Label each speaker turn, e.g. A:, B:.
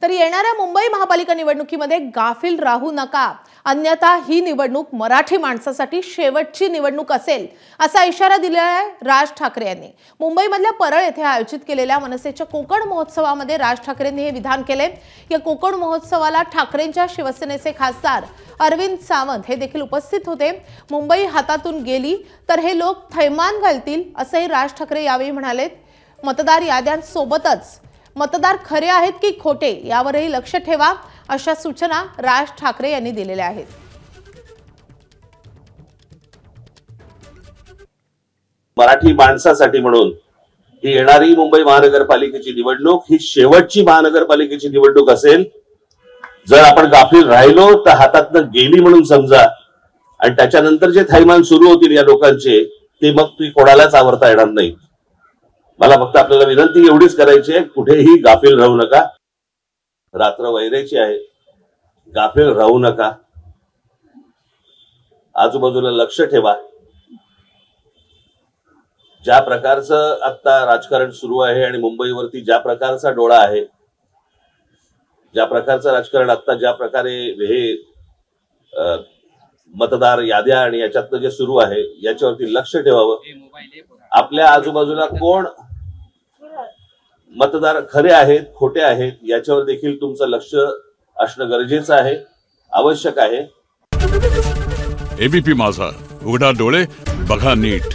A: तर येणाऱ्या मुंबई महापालिका निवडणुकीमध्ये गाफील राहू नका, अन्यथा ही निवडणूक मराठी माणसासाठी शेवटची निवडणूक असेल असा इशारा दिला आहे राज ठाकरे यांनी। मुंबईमधल्या परळ येथे आयोजित केलेल्या मनसेच्या कोकण महोत्सवामध्ये राज ठाकरेंनी हे विधान केले। या कोकण महोत्सवाला ठाकरेंच्या शिवसेनेचे खासदार अरविंद सावंत हे देखील उपस्थित होते। मुंबई हातातून गेली तर हे लोक थैमान घालतील असंही राज ठाकरे यावेळी म्हणाले। मतदार याद्यांसोबतच मतदार खरे आहेत की खोटे यावरही लक्ष ठेवा अशा सूचना राज ठाकरे यांनी दिलेल्या आहेत।
B: मराठी माणसासाठी म्हणून ही येणारी मुंबई महानगरपालिकेची निवडणूक ही शेवटची महानगरपालिकेची निवडणूक असेल। जर आपण गाफील राहिलो तर हातातनं गेली म्हणून समजा, आणि त्याच्यानंतर जे थैमान सुरू होतील या लोकांचे ते मग ती कोणालाच आवरता येणार नाही। मला फक्त आपल्याला विनंती एवढीच करायची आहे, कुठेही गाफील राहू नका। रात्र वैरायची आहे, गाफील राहू नका। आजूबाजूला लक्ष ठेवा। ज्या प्रकारचं आता राजकारण सुरू आहे आणि मुंबईवरती ज्या प्रकारचा डोळा आहे, ज्या प्रकारचं राजकारण आता ज्या प्रकारे हे मतदार याद्या आणि याच्यातलं जे सुरू आहे याच्यावरती लक्ष ठेवावं। आपल्या आजूबाजूला कोण मतदार खरे आहेत खोटे आहेत याच्यावर देखील तुमचं लक्ष असणं गरजेचं आहे, आवश्यक आहे।
C: एबीपी माझा, उघडा डोळे बघा नीट।